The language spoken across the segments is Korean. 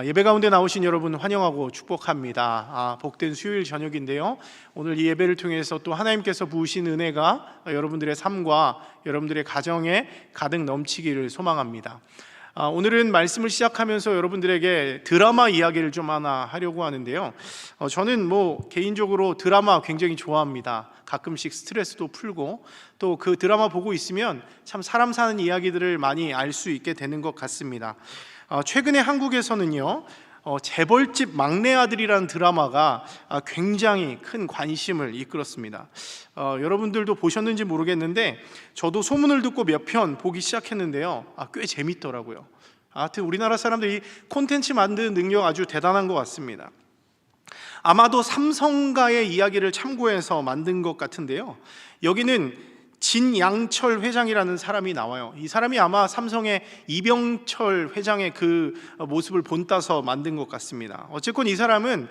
예배 가운데 나오신 여러분 환영하고 축복합니다. 복된 수요일 저녁인데요, 오늘 이 예배를 통해서 또 하나님께서 부으신 은혜가 여러분들의 삶과 여러분들의 가정에 가득 넘치기를 소망합니다. 오늘은 말씀을 시작하면서 여러분들에게 드라마 이야기를 좀 하나 하려고 하는데요, 저는 개인적으로 드라마 굉장히 좋아합니다. 가끔씩 스트레스도 풀고 또 그 드라마 보고 있으면 참 사람 사는 이야기들을 많이 알 수 있게 되는 것 같습니다. 최근에 한국에서는요, 재벌집 막내 아들이라는 드라마가 굉장히 큰 관심을 이끌었습니다. 여러분들도 보셨는지 모르겠는데 저도 소문을 듣고 몇 편 보기 시작했는데요, 꽤 재밌더라고요. 하여튼 우리나라 사람들이 콘텐츠 만드는 능력 아주 대단한 것 같습니다. 아마도 삼성가의 이야기를 참고해서 만든 것 같은데요, 여기는 진양철 회장이라는 사람이 나와요. 이 사람이 아마 삼성의 이병철 회장의 그 모습을 본따서 만든 것 같습니다. 어쨌건 이 사람은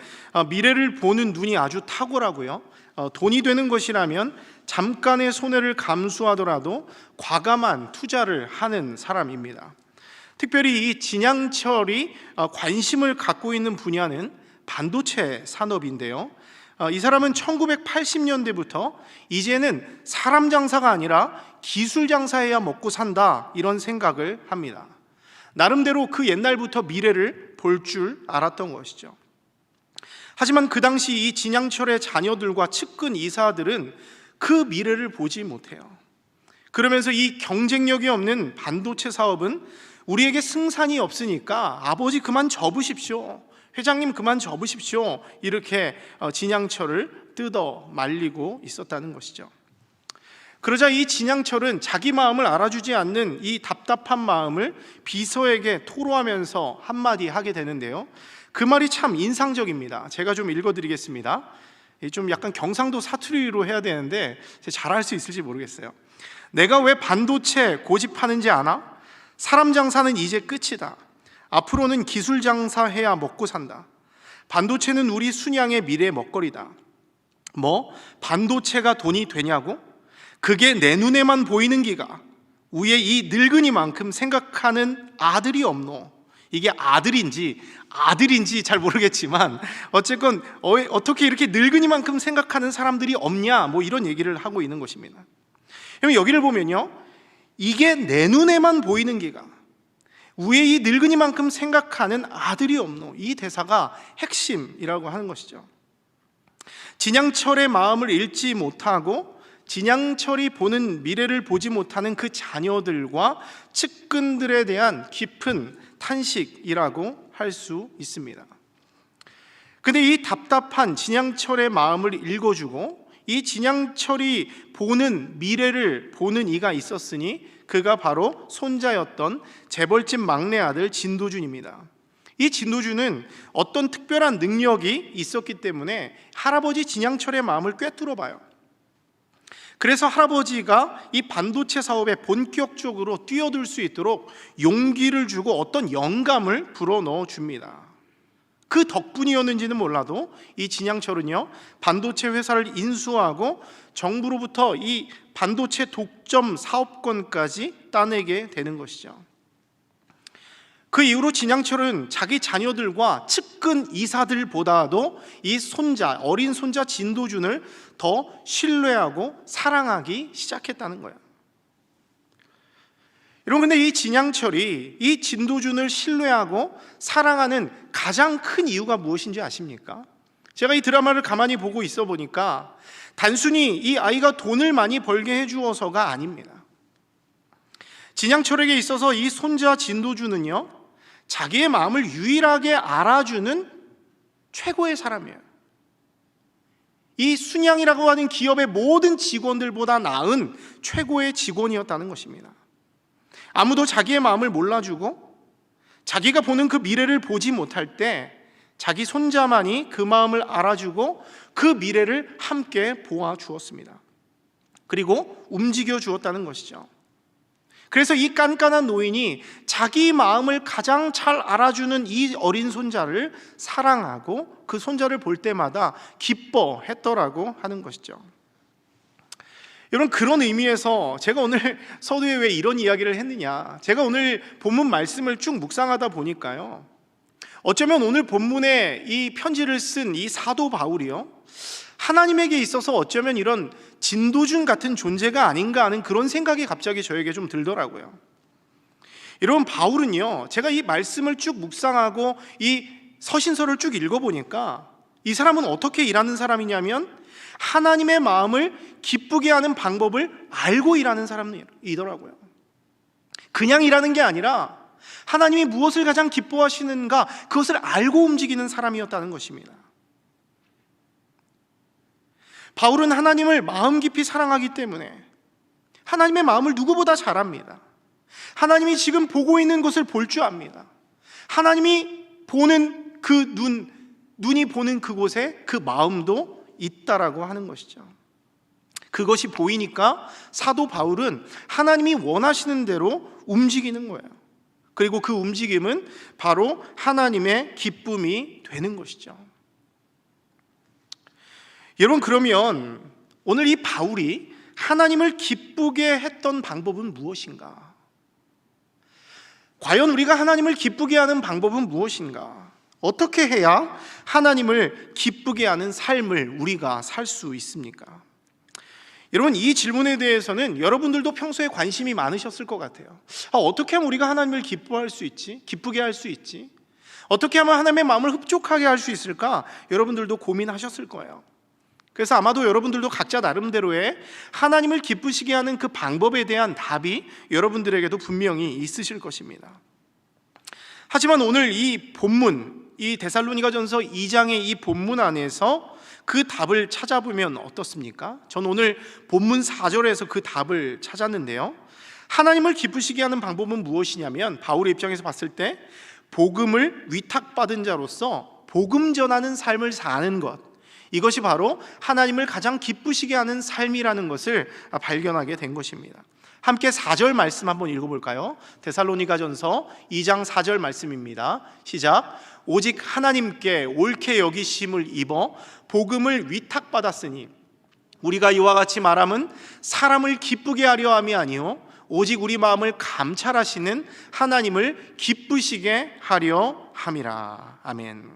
미래를 보는 눈이 아주 탁월하고요, 돈이 되는 것이라면 잠깐의 손해를 감수하더라도 과감한 투자를 하는 사람입니다. 특별히 이 진양철이 관심을 갖고 있는 분야는 반도체 산업인데요, 이 사람은 1980년대부터 이제는 사람 장사가 아니라 기술 장사해야 먹고 산다, 이런 생각을 합니다. 나름대로 그 옛날부터 미래를 볼 줄 알았던 것이죠. 하지만 그 당시 이 진양철의 자녀들과 측근 이사들은 그 미래를 보지 못해요. 그러면서 이 경쟁력이 없는 반도체 사업은 우리에게 승산이 없으니까 아버지 그만 접으십시오, 회장님 그만 접으십시오, 이렇게 진양철을 뜯어 말리고 있었다는 것이죠. 그러자 이 진양철은 자기 마음을 알아주지 않는 이 답답한 마음을 비서에게 토로하면서 한마디 하게 되는데요, 그 말이 참 인상적입니다. 제가 좀 읽어드리겠습니다. 좀 약간 경상도 사투리로 해야 되는데 잘할 수 있을지 모르겠어요. 내가 왜 반도체 고집하는지 아나? 사람 장사는 이제 끝이다. 앞으로는 기술 장사해야 먹고 산다. 반도체는 우리 순양의 미래 먹거리다. 반도체가 돈이 되냐고? 그게 내 눈에만 보이는 기가 위에 이 늙은이만큼 생각하는 아들이 없노. 이게 아들인지 잘 모르겠지만 어쨌건 어떻게 이렇게 늙은이만큼 생각하는 사람들이 없냐, 이런 얘기를 하고 있는 것입니다. 그럼 여기를 보면요, 이게 내 눈에만 보이는 기가 위에 이 늙은이만큼 생각하는 아들이 없노, 이 대사가 핵심이라고 하는 것이죠. 진양철의 마음을 읽지 못하고 진양철이 보는 미래를 보지 못하는 그 자녀들과 측근들에 대한 깊은 탄식이라고 할 수 있습니다. 근데 이 답답한 진양철의 마음을 읽어주고 이 진양철이 보는 미래를 보는 이가 있었으니 그가 바로 손자였던 재벌집 막내 아들 진도준입니다. 이 진도준은 어떤 특별한 능력이 있었기 때문에 할아버지 진양철의 마음을 꿰뚫어 봐요. 그래서 할아버지가 이 반도체 사업에 본격적으로 뛰어들 수 있도록 용기를 주고 어떤 영감을 불어넣어 줍니다. 그 덕분이었는지는 몰라도 이 진양철은요, 반도체 회사를 인수하고 정부로부터 이 반도체 독점 사업권까지 따내게 되는 것이죠. 그 이후로 진양철은 자기 자녀들과 측근 이사들보다도 이 어린 손자 진도준을 더 신뢰하고 사랑하기 시작했다는 거예요. 여러분, 근데 이 진양철이 이 진도준을 신뢰하고 사랑하는 가장 큰 이유가 무엇인지 아십니까? 제가 이 드라마를 가만히 보고 있어 보니까 단순히 이 아이가 돈을 많이 벌게 해주어서가 아닙니다. 진양철에게 있어서 이 손자 진도준은요, 자기의 마음을 유일하게 알아주는 최고의 사람이에요. 이 순양이라고 하는 기업의 모든 직원들보다 나은 최고의 직원이었다는 것입니다. 아무도 자기의 마음을 몰라주고 자기가 보는 그 미래를 보지 못할 때 자기 손자만이 그 마음을 알아주고 그 미래를 함께 보아주었습니다. 그리고 움직여 주었다는 것이죠. 그래서 이 깐깐한 노인이 자기 마음을 가장 잘 알아주는 이 어린 손자를 사랑하고 그 손자를 볼 때마다 기뻐했더라고 하는 것이죠. 여러분, 그런 의미에서 제가 오늘 서두에 왜 이런 이야기를 했느냐, 제가 오늘 본문 말씀을 쭉 묵상하다 보니까요, 어쩌면 오늘 본문에 이 편지를 쓴 이 사도 바울이요, 하나님에게 있어서 어쩌면 이런 진도준 같은 존재가 아닌가 하는 그런 생각이 갑자기 저에게 좀 들더라고요. 여러분, 바울은요, 제가 이 말씀을 쭉 묵상하고 이 서신서를 쭉 읽어보니까 이 사람은 어떻게 일하는 사람이냐면 하나님의 마음을 기쁘게 하는 방법을 알고 일하는 사람이더라고요. 그냥 일하는 게 아니라 하나님이 무엇을 가장 기뻐하시는가, 그것을 알고 움직이는 사람이었다는 것입니다. 바울은 하나님을 마음 깊이 사랑하기 때문에 하나님의 마음을 누구보다 잘 압니다. 하나님이 지금 보고 있는 것을 볼 줄 압니다. 하나님이 보는 그 눈이 보는 그곳에 그 마음도 있다라고 하는 것이죠. 그것이 보이니까 사도 바울은 하나님이 원하시는 대로 움직이는 거예요. 그리고 그 움직임은 바로 하나님의 기쁨이 되는 것이죠. 여러분, 그러면 오늘 이 바울이 하나님을 기쁘게 했던 방법은 무엇인가? 과연 우리가 하나님을 기쁘게 하는 방법은 무엇인가? 어떻게 해야 하나님을 기쁘게 하는 삶을 우리가 살 수 있습니까? 여러분, 이 질문에 대해서는 여러분들도 평소에 관심이 많으셨을 것 같아요. 어떻게 하면 우리가 하나님을 기뻐할 수 있지? 기쁘게 할 수 있지? 어떻게 하면 하나님의 마음을 흡족하게 할 수 있을까? 여러분들도 고민하셨을 거예요. 그래서 아마도 여러분들도 각자 나름대로의 하나님을 기쁘시게 하는 그 방법에 대한 답이 여러분들에게도 분명히 있으실 것입니다. 하지만 오늘 이 본문, 이 데살로니가전서 2장의 이 본문 안에서 그 답을 찾아보면 어떻습니까? 전 오늘 본문 4절에서 그 답을 찾았는데요, 하나님을 기쁘시게 하는 방법은 무엇이냐면 바울의 입장에서 봤을 때 복음을 위탁받은 자로서 복음 전하는 삶을 사는 것, 이것이 바로 하나님을 가장 기쁘시게 하는 삶이라는 것을 발견하게 된 것입니다. 함께 4절 말씀 한번 읽어볼까요? 데살로니가전서 2장 4절 말씀입니다. 시작. 오직 하나님께 옳게 여기심을 입어 복음을 위탁받았으니 우리가 이와 같이 말함은 사람을 기쁘게 하려 함이 아니요 오직 우리 마음을 감찰하시는 하나님을 기쁘시게 하려 함이라. 아멘.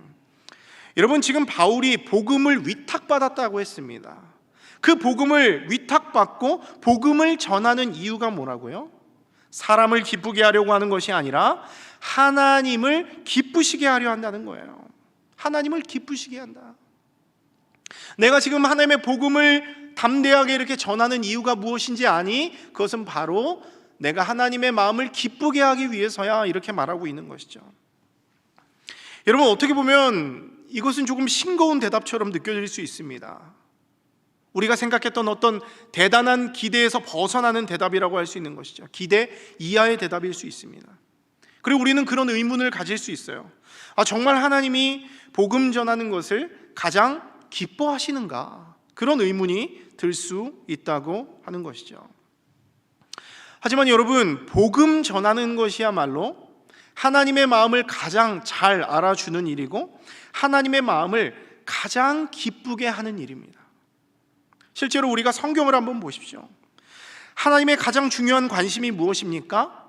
여러분, 지금 바울이 복음을 위탁받았다고 했습니다. 그 복음을 위탁받고 복음을 전하는 이유가 뭐라고요? 사람을 기쁘게 하려고 하는 것이 아니라 하나님을 기쁘시게 하려 한다는 거예요. 하나님을 기쁘시게 한다. 내가 지금 하나님의 복음을 담대하게 이렇게 전하는 이유가 무엇인지 아니? 그것은 바로 내가 하나님의 마음을 기쁘게 하기 위해서야, 이렇게 말하고 있는 것이죠. 여러분, 어떻게 보면 이것은 조금 싱거운 대답처럼 느껴질 수 있습니다. 우리가 생각했던 어떤 대단한 기대에서 벗어나는 대답이라고 할 수 있는 것이죠. 기대 이하의 대답일 수 있습니다. 그리고 우리는 그런 의문을 가질 수 있어요. 정말 하나님이 복음 전하는 것을 가장 기뻐하시는가? 그런 의문이 들 수 있다고 하는 것이죠. 하지만 여러분, 복음 전하는 것이야말로 하나님의 마음을 가장 잘 알아주는 일이고 하나님의 마음을 가장 기쁘게 하는 일입니다. 실제로 우리가 성경을 한번 보십시오. 하나님의 가장 중요한 관심이 무엇입니까?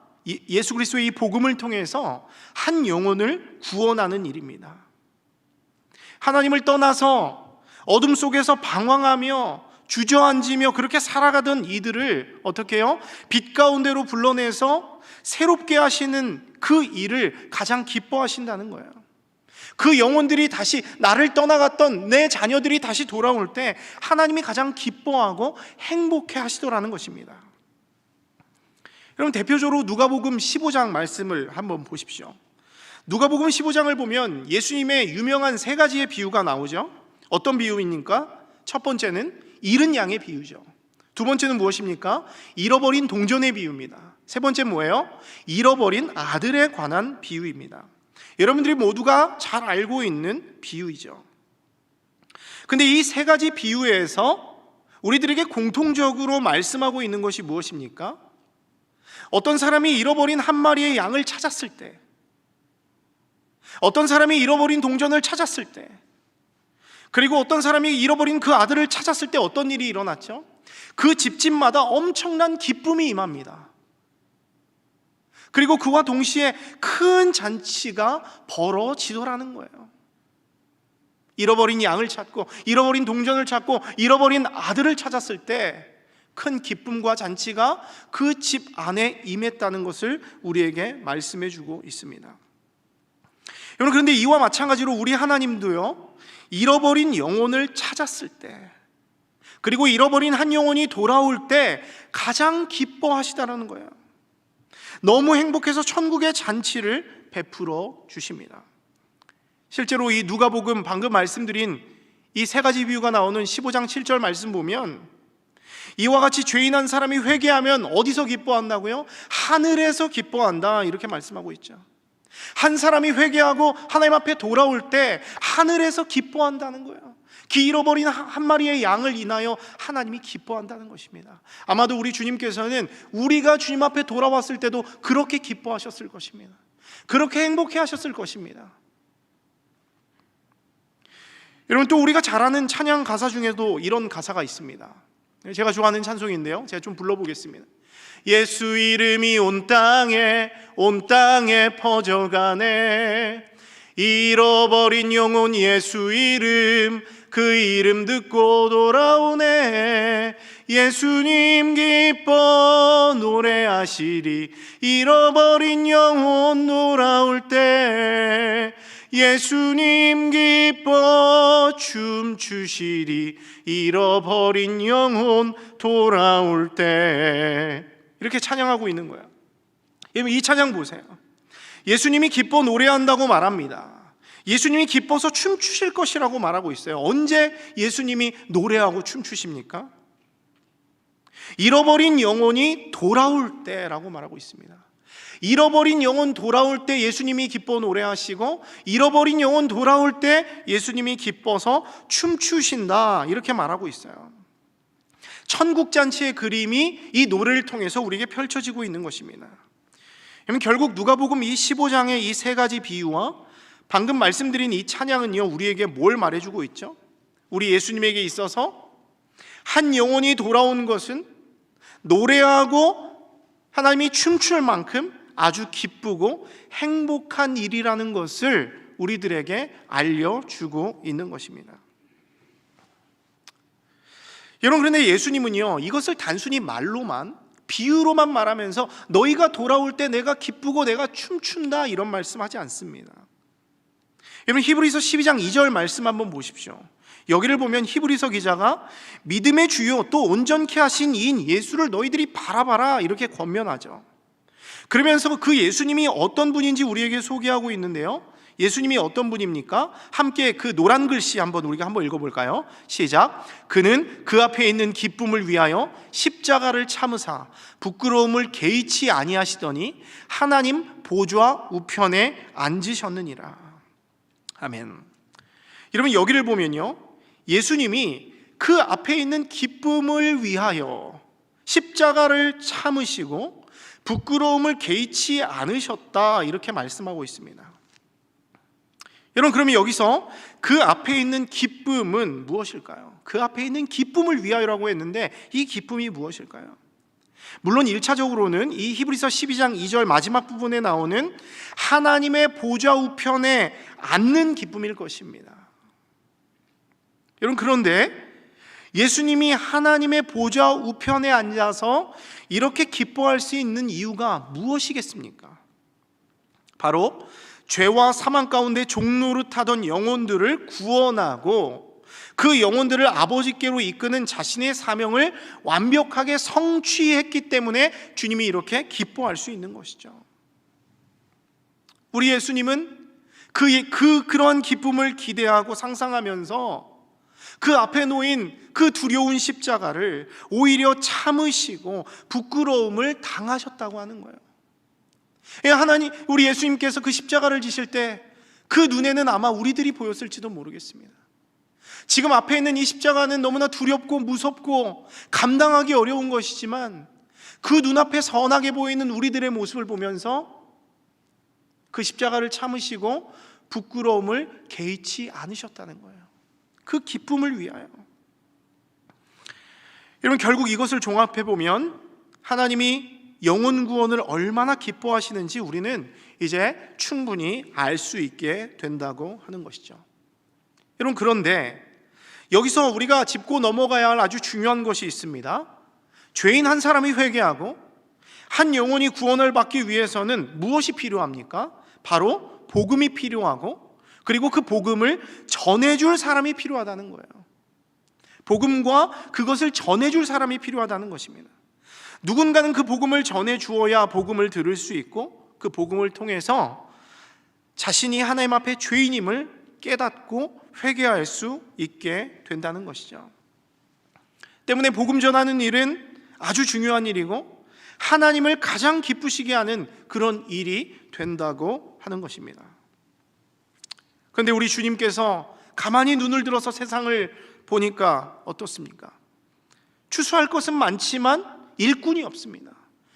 예수 그리스도의 이 복음을 통해서 한 영혼을 구원하는 일입니다. 하나님을 떠나서 어둠 속에서 방황하며 주저앉으며 그렇게 살아가던 이들을 어떻게 해요? 빛 가운데로 불러내서 새롭게 하시는 그 일을 가장 기뻐하신다는 거예요. 그 영혼들이 다시, 나를 떠나갔던 내 자녀들이 다시 돌아올 때 하나님이 가장 기뻐하고 행복해 하시더라는 것입니다. 여러분, 대표적으로 누가복음 15장 말씀을 한번 보십시오. 누가복음 15장을 보면 예수님의 유명한 세 가지의 비유가 나오죠. 어떤 비유입니까? 첫 번째는 잃은 양의 비유죠. 두 번째는 무엇입니까? 잃어버린 동전의 비유입니다. 세 번째는 뭐예요? 잃어버린 아들에 관한 비유입니다. 여러분들이 모두가 잘 알고 있는 비유이죠. 근데 이 세 가지 비유에서 우리들에게 공통적으로 말씀하고 있는 것이 무엇입니까? 어떤 사람이 잃어버린 한 마리의 양을 찾았을 때, 어떤 사람이 잃어버린 동전을 찾았을 때, 그리고 어떤 사람이 잃어버린 그 아들을 찾았을 때 어떤 일이 일어났죠? 그 집집마다 엄청난 기쁨이 임합니다. 그리고 그와 동시에 큰 잔치가 벌어지더라는 거예요. 잃어버린 양을 찾고, 잃어버린 동전을 찾고, 잃어버린 아들을 찾았을 때 큰 기쁨과 잔치가 그 집 안에 임했다는 것을 우리에게 말씀해 주고 있습니다. 여러분, 그런데 이와 마찬가지로 우리 하나님도요, 잃어버린 영혼을 찾았을 때, 그리고 잃어버린 한 영혼이 돌아올 때 가장 기뻐하시다라는 거예요. 너무 행복해서 천국의 잔치를 베풀어 주십니다. 실제로 이 누가복음 방금 말씀드린 이 세 가지 비유가 나오는 15장 7절 말씀 보면 이와 같이 죄인 한 사람이 회개하면 어디서 기뻐한다고요? 하늘에서 기뻐한다, 이렇게 말씀하고 있죠. 한 사람이 회개하고 하나님 앞에 돌아올 때 하늘에서 기뻐한다는 거예요. 그 잃어버린 한 마리의 양을 인하여 하나님이 기뻐한다는 것입니다. 아마도 우리 주님께서는 우리가 주님 앞에 돌아왔을 때도 그렇게 기뻐하셨을 것입니다. 그렇게 행복해 하셨을 것입니다. 여러분, 또 우리가 잘 아는 찬양 가사 중에도 이런 가사가 있습니다. 제가 좋아하는 찬송인데요, 제가 좀 불러보겠습니다. 예수 이름이 온 땅에 퍼져가네. 잃어버린 영혼 예수 이름, 그 이름 듣고 돌아오네. 예수님 기뻐 노래하시리. 잃어버린 영혼 돌아올 때 예수님 기뻐 춤추시리. 잃어버린 영혼 돌아올 때, 이렇게 찬양하고 있는 거예요. 이 찬양 보세요. 예수님이 기뻐 노래한다고 말합니다. 예수님이 기뻐서 춤추실 것이라고 말하고 있어요. 언제 예수님이 노래하고 춤추십니까? 잃어버린 영혼이 돌아올 때라고 말하고 있습니다. 잃어버린 영혼 돌아올 때 예수님이 기뻐 노래하시고, 잃어버린 영혼 돌아올 때 예수님이 기뻐서 춤추신다, 이렇게 말하고 있어요. 천국잔치의 그림이 이 노래를 통해서 우리에게 펼쳐지고 있는 것입니다. 결국 누가복음 이 15장의 이 세 가지 비유와 방금 말씀드린 이 찬양은요, 우리에게 뭘 말해주고 있죠? 우리 예수님에게 있어서 한 영혼이 돌아온 것은 노래하고 하나님이 춤출 만큼 아주 기쁘고 행복한 일이라는 것을 우리들에게 알려주고 있는 것입니다. 여러분, 그런데 예수님은요, 이것을 단순히 말로만, 비유로만 말하면서 너희가 돌아올 때 내가 기쁘고 내가 춤춘다, 이런 말씀하지 않습니다. 여러분, 히브리서 12장 2절 말씀 한번 보십시오. 여기를 보면 히브리서 기자가 믿음의 주요 또 온전케 하신 이인 예수를 너희들이 바라봐라, 이렇게 권면하죠. 그러면서 그 예수님이 어떤 분인지 우리에게 소개하고 있는데요, 예수님이 어떤 분입니까? 함께 그 노란 글씨 우리가 한번 읽어볼까요? 시작. 그는 그 앞에 있는 기쁨을 위하여 십자가를 참으사 부끄러움을 개의치 아니하시더니 하나님 보좌 우편에 앉으셨느니라. 아멘. 여러분, 여기를 보면요, 예수님이 그 앞에 있는 기쁨을 위하여 십자가를 참으시고 부끄러움을 개의치 않으셨다, 이렇게 말씀하고 있습니다. 여러분, 그러면 여기서 그 앞에 있는 기쁨은 무엇일까요? 그 앞에 있는 기쁨을 위하여라고 했는데 이 기쁨이 무엇일까요? 물론 1차적으로는 이 히브리서 12장 2절 마지막 부분에 나오는 하나님의 보좌 우편에 앉는 기쁨일 것입니다. 여러분, 그런데 예수님이 하나님의 보좌 우편에 앉아서 이렇게 기뻐할 수 있는 이유가 무엇이겠습니까? 바로 죄와 사망 가운데 종노릇하던 영혼들을 구원하고 그 영혼들을 아버지께로 이끄는 자신의 사명을 완벽하게 성취했기 때문에 주님이 이렇게 기뻐할 수 있는 것이죠. 우리 예수님은 그러한 기쁨을 기대하고 상상하면서 그 앞에 놓인 그 두려운 십자가를 오히려 참으시고 부끄러움을 당하셨다고 하는 거예요. 하나님, 우리 예수님께서 그 십자가를 지실 때 그 눈에는 아마 우리들이 보였을지도 모르겠습니다. 지금 앞에 있는 이 십자가는 너무나 두렵고 무섭고 감당하기 어려운 것이지만 그 눈앞에 선하게 보이는 우리들의 모습을 보면서 그 십자가를 참으시고 부끄러움을 개의치 않으셨다는 거예요. 그 기쁨을 위하여. 여러분, 결국 이것을 종합해 보면 하나님이 영혼 구원을 얼마나 기뻐하시는지 우리는 이제 충분히 알 수 있게 된다고 하는 것이죠. 여러분, 그런데 여기서 우리가 짚고 넘어가야 할 아주 중요한 것이 있습니다. 죄인 한 사람이 회개하고 한 영혼이 구원을 받기 위해서는 무엇이 필요합니까? 바로 복음이 필요하고, 그리고 그 복음을 전해줄 사람이 필요하다는 거예요. 복음과 그것을 전해줄 사람이 필요하다는 것입니다. 누군가는 그 복음을 전해주어야 복음을 들을 수 있고, 그 복음을 통해서 자신이 하나님 앞에 죄인임을 깨닫고 회개할 수 있게 된다는 것이죠. 때문에 복음 전하는 일은 아주 중요한 일이고 하나님을 가장 기쁘시게 하는 그런 일이 된다고 하는 것입니다. 그런데 우리 주님께서 가만히 눈을 들어서 세상을 보니까 어떻습니까? 추수할 것은 많지만 일꾼이 없습니다.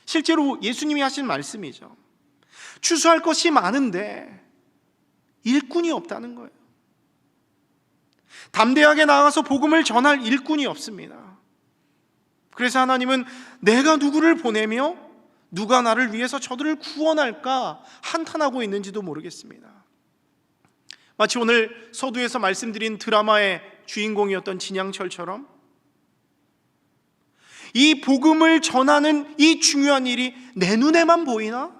실제로 예수님이 하신 말씀이죠. 추수할 것이 많은데 일꾼이 없다는 거예요. 담대하게 나가서 복음을 전할 일꾼이 없습니다. 그래서 하나님은 내가 누구를 보내며 누가 나를 위해서 저들을 구원할까 한탄하고 있는지도 모르겠습니다. 마치 오늘 서두에서 말씀드린 드라마의 주인공이었던 진양철처럼 이 복음을 전하는 이 중요한 일이 내 눈에만 보이나?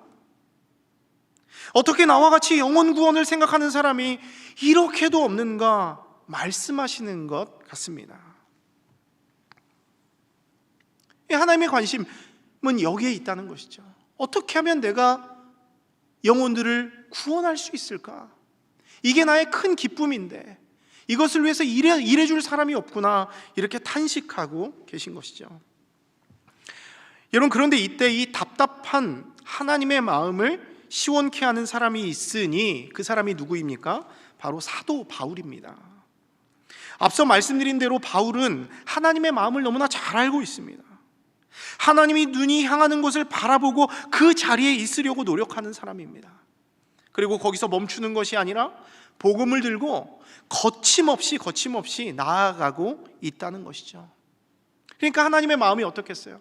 어떻게 나와 같이 영혼 구원을 생각하는 사람이 이렇게도 없는가 말씀하시는 것 같습니다. 하나님의 관심은 여기에 있다는 것이죠. 어떻게 하면 내가 영혼들을 구원할 수 있을까? 이게 나의 큰 기쁨인데 이것을 위해서 일해줄 사람이 없구나, 이렇게 탄식하고 계신 것이죠. 여러분, 그런데 이때 이 답답한 하나님의 마음을 시원케 하는 사람이 있으니 그 사람이 누구입니까? 바로 사도 바울입니다. 앞서 말씀드린 대로 바울은 하나님의 마음을 너무나 잘 알고 있습니다. 하나님이 눈이 향하는 곳을 바라보고 그 자리에 있으려고 노력하는 사람입니다. 그리고 거기서 멈추는 것이 아니라 복음을 들고 거침없이 나아가고 있다는 것이죠. 그러니까 하나님의 마음이 어떻겠어요?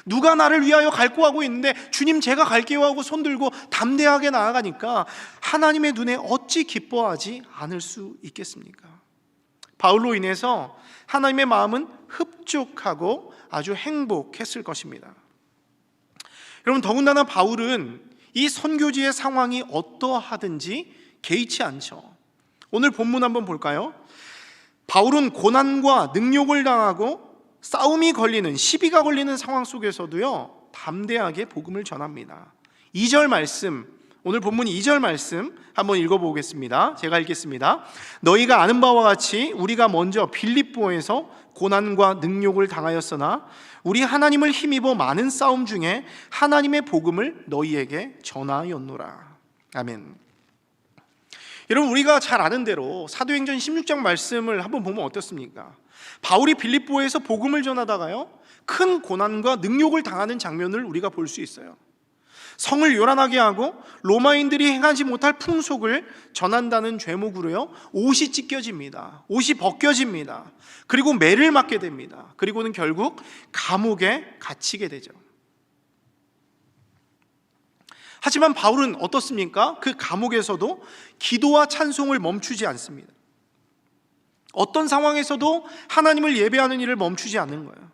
누가 나를 위하여 갈고 하고 있는데 주님 제가 갈게요 하고 손들고 담대하게 나아가니까 하나님의 눈에 어찌 기뻐하지 않을 수 있겠습니까? 바울로 인해서 하나님의 마음은 흡족하고 아주 행복했을 것입니다. 여러분, 더군다나 바울은 이 선교지의 상황이 어떠하든지 개의치 않죠. 오늘 본문 한번 볼까요? 바울은 고난과 능욕을 당하고 싸움이 걸리는, 시비가 걸리는 상황 속에서도요 담대하게 복음을 전합니다. 2절 말씀, 오늘 본문 2절 말씀 한번 읽어보겠습니다. 제가 읽겠습니다. 너희가 아는 바와 같이 우리가 먼저 빌립보에서 고난과 능욕을 당하였으나 우리 하나님을 힘입어 많은 싸움 중에 하나님의 복음을 너희에게 전하였노라. 아멘. 여러분, 우리가 잘 아는 대로 사도행전 16장 말씀을 한번 보면 어떻습니까? 바울이 빌립보에서 복음을 전하다가요 큰 고난과 능욕을 당하는 장면을 우리가 볼 수 있어요. 성을 요란하게 하고 로마인들이 행하지 못할 풍속을 전한다는 죄목으로요 옷이 찢겨집니다. 옷이 벗겨집니다. 그리고 매를 맞게 됩니다. 그리고는 결국 감옥에 갇히게 되죠. 하지만 바울은 어떻습니까? 그 감옥에서도 기도와 찬송을 멈추지 않습니다. 어떤 상황에서도 하나님을 예배하는 일을 멈추지 않는 거예요.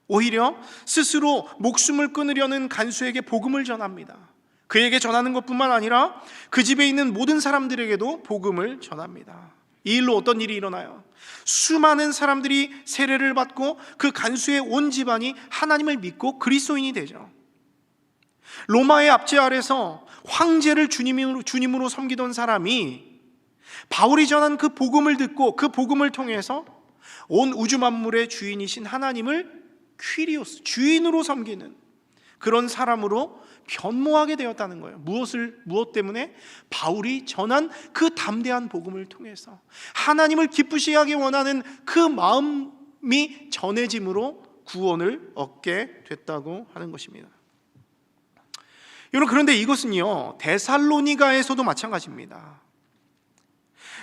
오히려 스스로 목숨을 끊으려는 간수에게 복음을 전합니다. 그에게 전하는 것뿐만 아니라 그 집에 있는 모든 사람들에게도 복음을 전합니다. 이 일로 어떤 일이 일어나요? 수많은 사람들이 세례를 받고 그 간수의 온 집안이 하나님을 믿고 그리스도인이 되죠. 로마의 압제 아래서 황제를 주님으로 섬기던 사람이 바울이 전한 그 복음을 듣고 그 복음을 통해서 온 우주 만물의 주인이신 하나님을 퀴리오스, 주인으로 섬기는 그런 사람으로 변모하게 되었다는 거예요. 무엇 때문에? 바울이 전한 그 담대한 복음을 통해서 하나님을 기쁘시게 하기 원하는 그 마음이 전해짐으로 구원을 얻게 됐다고 하는 것입니다. 여러분, 그런데 이것은요 데살로니가에서도 마찬가지입니다.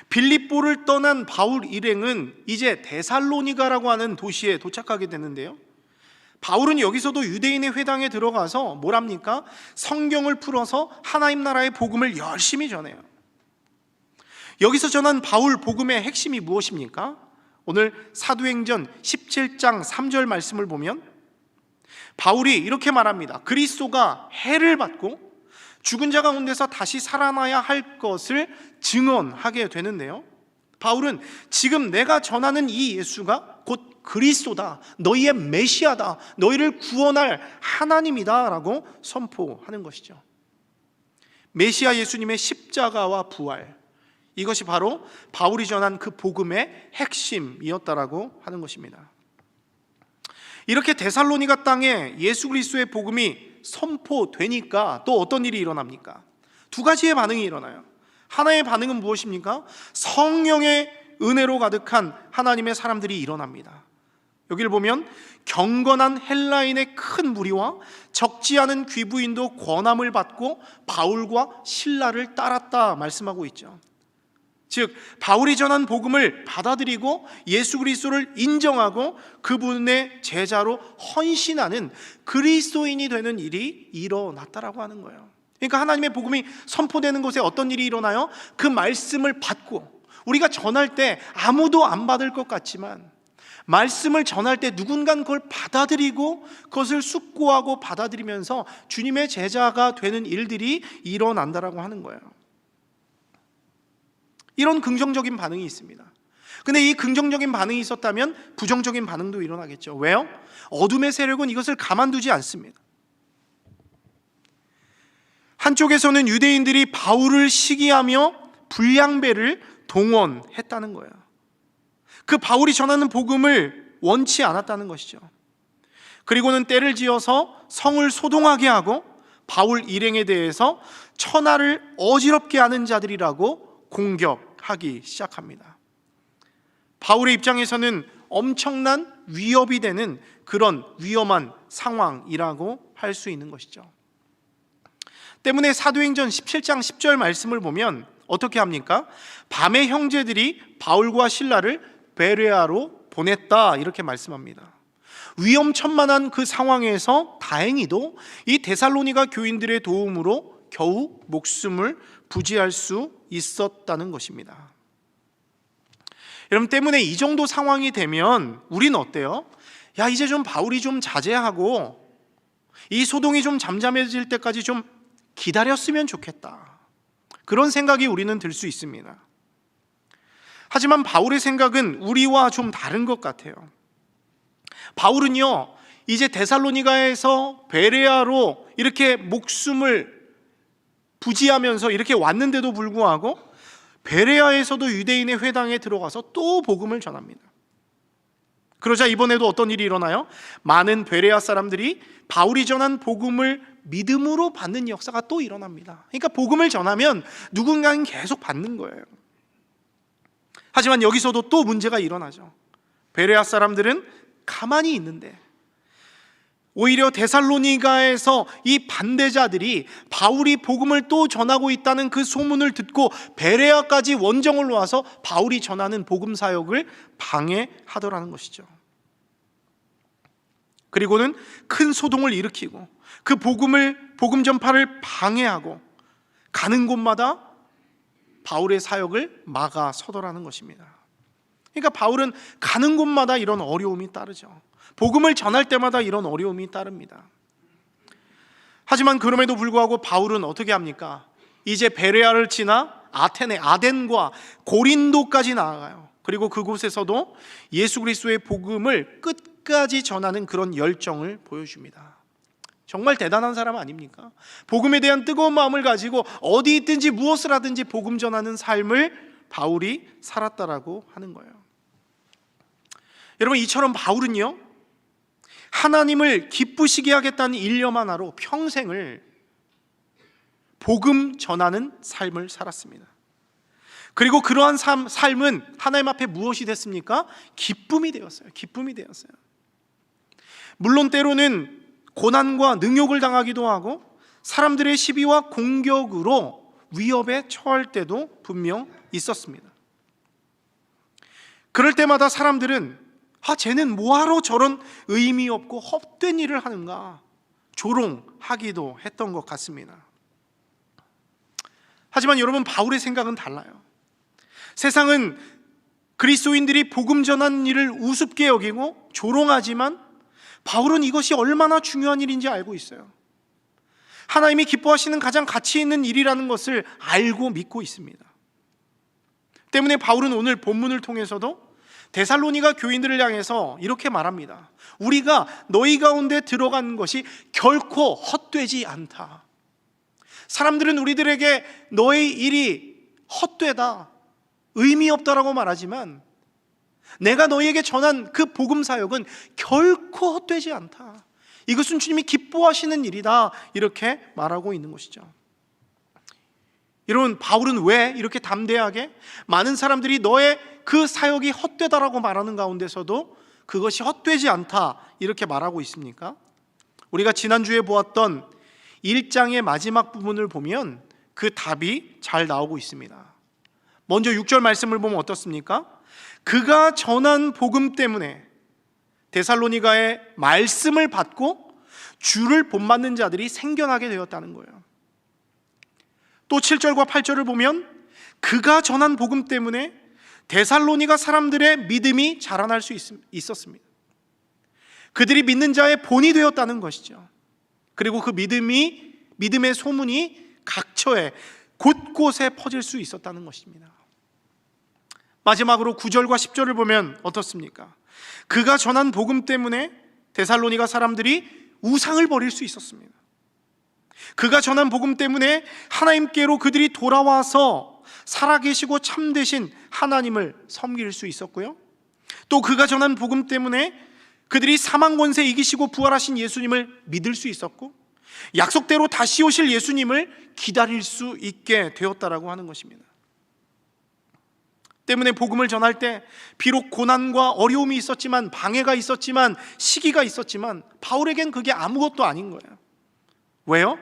빌립보를 떠난 바울 일행은 이제 데살로니가라고 하는 도시에 도착하게 되는데요, 바울은 여기서도 유대인의 회당에 들어가서 뭐랍니까? 성경을 풀어서 하나님 나라의 복음을 열심히 전해요. 여기서 전한 바울 복음의 핵심이 무엇입니까? 오늘 사도행전 17장 3절 말씀을 보면 바울이 이렇게 말합니다. 그리스도가 해를 받고 죽은 자 가운데서 다시 살아나야 할 것을 증언하게 되는데요, 바울은 지금 내가 전하는 이 예수가 곧 그리스도다, 너희의 메시아다, 너희를 구원할 하나님이다 라고 선포하는 것이죠. 메시아 예수님의 십자가와 부활, 이것이 바로 바울이 전한 그 복음의 핵심이었다라고 하는 것입니다. 이렇게 데살로니가 땅에 예수 그리스도의 복음이 선포되니까 또 어떤 일이 일어납니까? 두 가지의 반응이 일어나요. 하나의 반응은 무엇입니까? 성령의 은혜로 가득한 하나님의 사람들이 일어납니다. 여기를 보면 경건한 헬라인의 큰 무리와 적지 않은 귀부인도 권함을 받고 바울과 실라를 따랐다 말씀하고 있죠. 즉 바울이 전한 복음을 받아들이고 예수 그리스도를 인정하고 그분의 제자로 헌신하는 그리스도인이 되는 일이 일어났다라고 하는 거예요. 그러니까 하나님의 복음이 선포되는 곳에 어떤 일이 일어나요? 그 말씀을 받고, 우리가 전할 때 아무도 안 받을 것 같지만 말씀을 전할 때 누군가는 그걸 받아들이고 그것을 숙고하고 받아들이면서 주님의 제자가 되는 일들이 일어난다라고 하는 거예요. 이런 긍정적인 반응이 있습니다. 근데 이 긍정적인 반응이 있었다면 부정적인 반응도 일어나겠죠. 왜요? 어둠의 세력은 이것을 가만두지 않습니다. 한쪽에서는 유대인들이 바울을 시기하며 불량배를 동원했다는 거예요. 그 바울이 전하는 복음을 원치 않았다는 것이죠. 그리고는 때를 지어서 성을 소동하게 하고 바울 일행에 대해서 천하를 어지럽게 하는 자들이라고 공격하기 시작합니다. 바울의 입장에서는 엄청난 위협이 되는 그런 위험한 상황이라고 할 수 있는 것이죠. 때문에 사도행전 17장 10절 말씀을 보면 어떻게 합니까? 밤에 형제들이 바울과 실라를 베레아로 보냈다 이렇게 말씀합니다. 위험천만한 그 상황에서 다행히도 이 데살로니가 교인들의 도움으로 겨우 목숨을 부지할 수 있었다는 것입니다. 여러분, 때문에 이 정도 상황이 되면 우리는 어때요? 야, 이제 좀 바울이 좀 자제하고 이 소동이 좀 잠잠해질 때까지 좀 기다렸으면 좋겠다, 그런 생각이 우리는 들 수 있습니다. 하지만 바울의 생각은 우리와 좀 다른 것 같아요. 바울은요, 이제 데살로니가에서 베레아로 이렇게 목숨을 부지하면서 이렇게 왔는데도 불구하고 베레아에서도 유대인의 회당에 들어가서 또 복음을 전합니다. 그러자 이번에도 어떤 일이 일어나요? 많은 베레아 사람들이 바울이 전한 복음을 믿음으로 받는 역사가 또 일어납니다. 그러니까 복음을 전하면 누군가는 계속 받는 거예요. 하지만 여기서도 또 문제가 일어나죠. 베레아 사람들은 가만히 있는데 오히려 데살로니가에서 이 반대자들이 바울이 복음을 또 전하고 있다는 그 소문을 듣고 베레아까지 원정을 와서 바울이 전하는 복음 사역을 방해하더라는 것이죠. 그리고는 큰 소동을 일으키고 그 복음 전파를 방해하고 가는 곳마다 바울의 사역을 막아서더라는 것입니다. 그러니까 바울은 가는 곳마다 이런 어려움이 따르죠. 복음을 전할 때마다 이런 어려움이 따릅니다. 하지만 그럼에도 불구하고 바울은 어떻게 합니까? 이제 베레아를 지나 아덴과 고린도까지 나아가요. 그리고 그곳에서도 예수 그리스도의 복음을 끝까지 전하는 그런 열정을 보여줍니다. 정말 대단한 사람 아닙니까? 복음에 대한 뜨거운 마음을 가지고 어디 있든지 무엇을 하든지 복음 전하는 삶을 바울이 살았다라고 하는 거예요. 여러분, 이처럼 바울은요, 하나님을 기쁘시게 하겠다는 일념 하나로 평생을 복음 전하는 삶을 살았습니다. 그리고 그러한 삶은 하나님 앞에 무엇이 됐습니까? 기쁨이 되었어요. 기쁨이 되었어요. 물론 때로는 고난과 능욕을 당하기도 하고 사람들의 시비와 공격으로 위협에 처할 때도 분명 있었습니다. 그럴 때마다 사람들은 쟤는 뭐하러 저런 의미 없고 헛된 일을 하는가 조롱하기도 했던 것 같습니다. 하지만 여러분, 바울의 생각은 달라요. 세상은 그리스도인들이 복음 전하는 일을 우습게 여기고 조롱하지만 바울은 이것이 얼마나 중요한 일인지 알고 있어요. 하나님이 기뻐하시는 가장 가치 있는 일이라는 것을 알고 믿고 있습니다. 때문에 바울은 오늘 본문을 통해서도 데살로니가 교인들을 향해서 이렇게 말합니다. 우리가 너희 가운데 들어간 것이 결코 헛되지 않다. 사람들은 우리들에게 너의 일이 헛되다, 의미 없다라고 말하지만 내가 너희에게 전한 그 복음 사역은 결코 헛되지 않다. 이것은 주님이 기뻐하시는 일이다, 이렇게 말하고 있는 것이죠. 여러분, 바울은 왜 이렇게 담대하게 많은 사람들이 너의 그 사역이 헛되다라고 말하는 가운데서도 그것이 헛되지 않다 이렇게 말하고 있습니까? 우리가 지난주에 보았던 1장의 마지막 부분을 보면 그 답이 잘 나오고 있습니다. 먼저 6절 말씀을 보면 어떻습니까? 그가 전한 복음 때문에 데살로니가의 말씀을 받고 주를 본받는 자들이 생겨나게 되었다는 거예요. 또 7절과 8절을 보면 그가 전한 복음 때문에 데살로니가 사람들의 믿음이 자라날 수 있었습니다. 그들이 믿는 자의 본이 되었다는 것이죠. 그리고 그 믿음의 소문이 각처에 곳곳에 퍼질 수 있었다는 것입니다. 마지막으로 9절과 10절을 보면 어떻습니까? 그가 전한 복음 때문에 데살로니가 사람들이 우상을 버릴 수 있었습니다. 그가 전한 복음 때문에 하나님께로 그들이 돌아와서 살아계시고 참되신 하나님을 섬길 수 있었고요, 또 그가 전한 복음 때문에 그들이 사망 권세 이기시고 부활하신 예수님을 믿을 수 있었고, 약속대로 다시 오실 예수님을 기다릴 수 있게 되었다라고 하는 것입니다. 때문에 복음을 전할 때 비록 고난과 어려움이 있었지만, 방해가 있었지만, 시기가 있었지만 바울에겐 그게 아무것도 아닌 거예요. 왜요?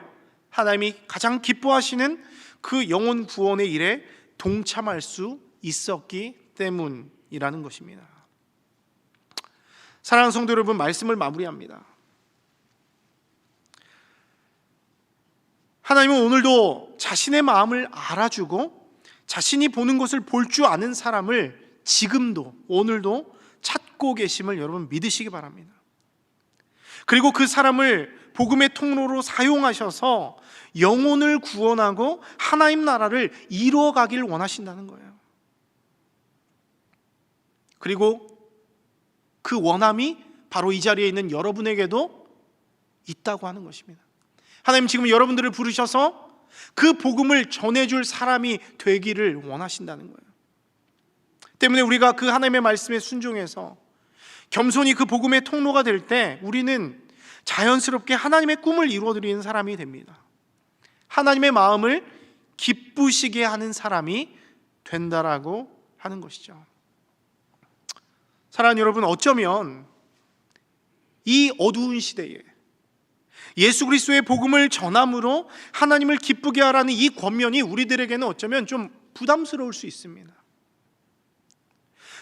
하나님이 가장 기뻐하시는 그 영혼 구원의 일에 동참할 수 있었기 때문이라는 것입니다. 사랑하는 성도 여러분, 말씀을 마무리합니다. 하나님은 오늘도 자신의 마음을 알아주고 자신이 보는 것을 볼 줄 아는 사람을 지금도, 오늘도 찾고 계심을 여러분 믿으시기 바랍니다. 그리고 그 사람을 복음의 통로로 사용하셔서 영혼을 구원하고 하나님 나라를 이루어가길 원하신다는 거예요. 그리고 그 원함이 바로 이 자리에 있는 여러분에게도 있다고 하는 것입니다. 하나님 지금 여러분들을 부르셔서 그 복음을 전해줄 사람이 되기를 원하신다는 거예요. 때문에 우리가 그 하나님의 말씀에 순종해서 겸손히 그 복음의 통로가 될 때 우리는 자연스럽게 하나님의 꿈을 이루어드리는 사람이 됩니다. 하나님의 마음을 기쁘시게 하는 사람이 된다라고 하는 것이죠. 사랑하는 여러분, 어쩌면 이 어두운 시대에 예수 그리스도의 복음을 전함으로 하나님을 기쁘게 하라는 이 권면이 우리들에게는 어쩌면 좀 부담스러울 수 있습니다.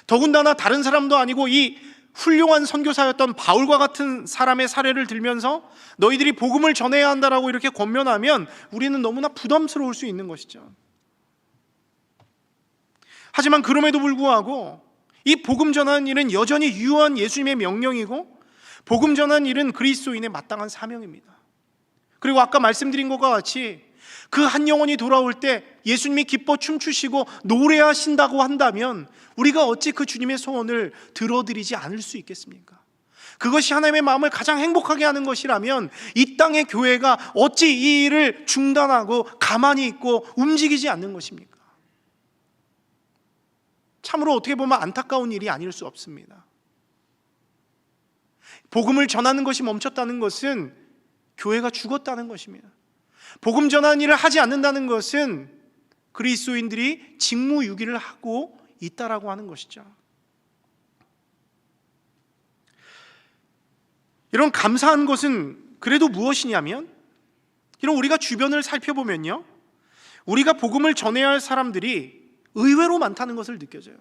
더군다나 다른 사람도 아니고 이 훌륭한 선교사였던 바울과 같은 사람의 사례를 들면서 너희들이 복음을 전해야 한다라고 이렇게 권면하면 우리는 너무나 부담스러울 수 있는 것이죠. 하지만 그럼에도 불구하고 이 복음 전하는 일은 여전히 유효한 예수님의 명령이고, 복음 전하는 일은 그리스도인의 마땅한 사명입니다. 그리고 아까 말씀드린 것과 같이 그 한 영혼이 돌아올 때 예수님이 기뻐 춤추시고 노래하신다고 한다면 우리가 어찌 그 주님의 소원을 들어드리지 않을 수 있겠습니까? 그것이 하나님의 마음을 가장 행복하게 하는 것이라면 이 땅의 교회가 어찌 이 일을 중단하고 가만히 있고 움직이지 않는 것입니까? 참으로 어떻게 보면 안타까운 일이 아닐 수 없습니다. 복음을 전하는 것이 멈췄다는 것은 교회가 죽었다는 것입니다. 복음 전하는 일을 하지 않는다는 것은 그리스도인들이 직무유기를 하고 있다라고 하는 것이죠. 이런 감사한 것은 그래도 무엇이냐면, 이런 우리가 주변을 살펴보면요, 우리가 복음을 전해야 할 사람들이 의외로 많다는 것을 느껴져요.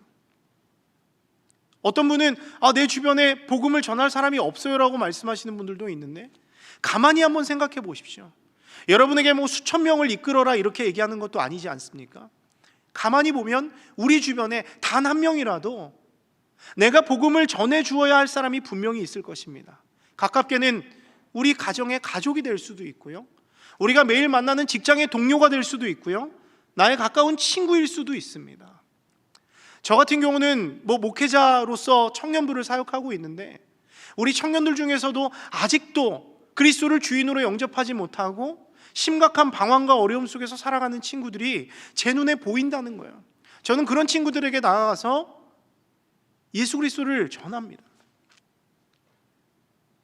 어떤 분은 내 주변에 복음을 전할 사람이 없어요라고 말씀하시는 분들도 있는데, 가만히 한번 생각해 보십시오. 여러분에게 뭐 수천 명을 이끌어라 이렇게 얘기하는 것도 아니지 않습니까? 가만히 보면 우리 주변에 단 한 명이라도 내가 복음을 전해 주어야 할 사람이 분명히 있을 것입니다. 가깝게는 우리 가정의 가족이 될 수도 있고요, 우리가 매일 만나는 직장의 동료가 될 수도 있고요, 나의 가까운 친구일 수도 있습니다. 저 같은 경우는 목회자로서 청년부를 사역하고 있는데, 우리 청년들 중에서도 아직도 그리스도를 주인으로 영접하지 못하고 심각한 방황과 어려움 속에서 살아가는 친구들이 제 눈에 보인다는 거예요. 저는 그런 친구들에게 나아가서 예수 그리스도를 전합니다.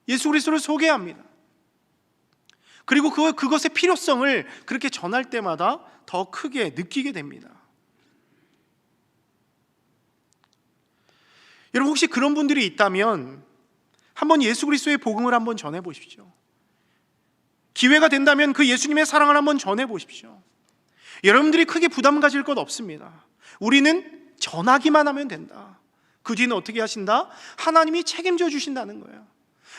예수 그리스도를 소개합니다. 그리고 그것의 필요성을 그렇게 전할 때마다 더 크게 느끼게 됩니다. 여러분, 혹시 그런 분들이 있다면 한번 예수 그리스도의 복음을 한번 전해 보십시오. 기회가 된다면 그 예수님의 사랑을 한번 전해 보십시오. 여러분들이 크게 부담 가질 것 없습니다. 우리는 전하기만 하면 된다. 그 뒤는 어떻게 하신다? 하나님이 책임져 주신다는 거예요.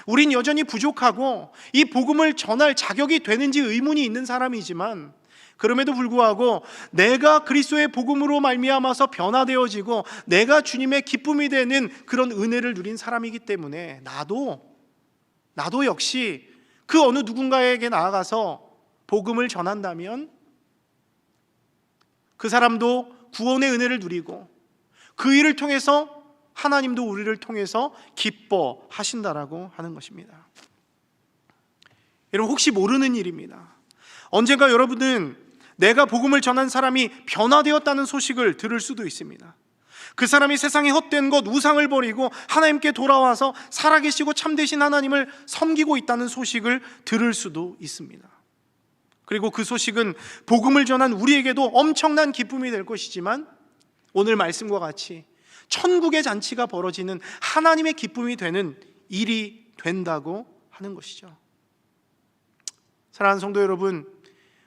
우린 여전히 부족하고 이 복음을 전할 자격이 되는지 의문이 있는 사람이지만, 그럼에도 불구하고 내가 그리스도의 복음으로 말미암아서 변화되어지고 내가 주님의 기쁨이 되는 그런 은혜를 누린 사람이기 때문에 나도 역시 그 어느 누군가에게 나아가서 복음을 전한다면 그 사람도 구원의 은혜를 누리고 그 일을 통해서 하나님도 우리를 통해서 기뻐하신다라고 하는 것입니다. 여러분, 혹시 모르는 일입니다. 언젠가 여러분은 내가 복음을 전한 사람이 변화되었다는 소식을 들을 수도 있습니다. 그 사람이 세상의 헛된 것, 우상을 버리고 하나님께 돌아와서 살아계시고 참되신 하나님을 섬기고 있다는 소식을 들을 수도 있습니다. 그리고 그 소식은 복음을 전한 우리에게도 엄청난 기쁨이 될 것이지만, 오늘 말씀과 같이 천국의 잔치가 벌어지는 하나님의 기쁨이 되는 일이 된다고 하는 것이죠. 사랑하는 성도 여러분,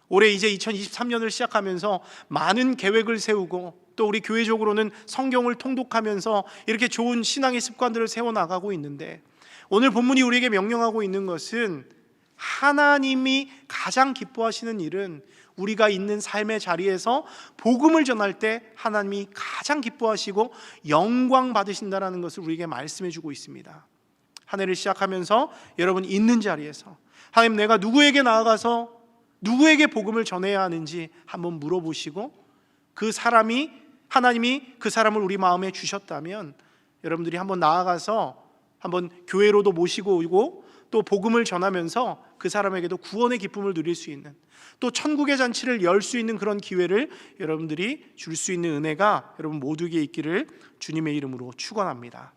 올해 이제 2023년을 시작하면서 많은 계획을 세우고 또 우리 교회적으로는 성경을 통독하면서 이렇게 좋은 신앙의 습관들을 세워나가고 있는데, 오늘 본문이 우리에게 명령하고 있는 것은 하나님이 가장 기뻐하시는 일은 우리가 있는 삶의 자리에서 복음을 전할 때 하나님이 가장 기뻐하시고 영광 받으신다라는 것을 우리에게 말씀해 주고 있습니다. 한 해를 시작하면서 여러분 있는 자리에서 하나님, 내가 누구에게 나아가서 누구에게 복음을 전해야 하는지 한번 물어보시고, 그 사람이, 하나님이 그 사람을 우리 마음에 주셨다면 여러분들이 한번 나아가서 한번 교회로도 모시고 오고 또 복음을 전하면서 그 사람에게도 구원의 기쁨을 누릴 수 있는, 또 천국의 잔치를 열 수 있는 그런 기회를 여러분들이 줄 수 있는 은혜가 여러분 모두에게 있기를 주님의 이름으로 축원합니다.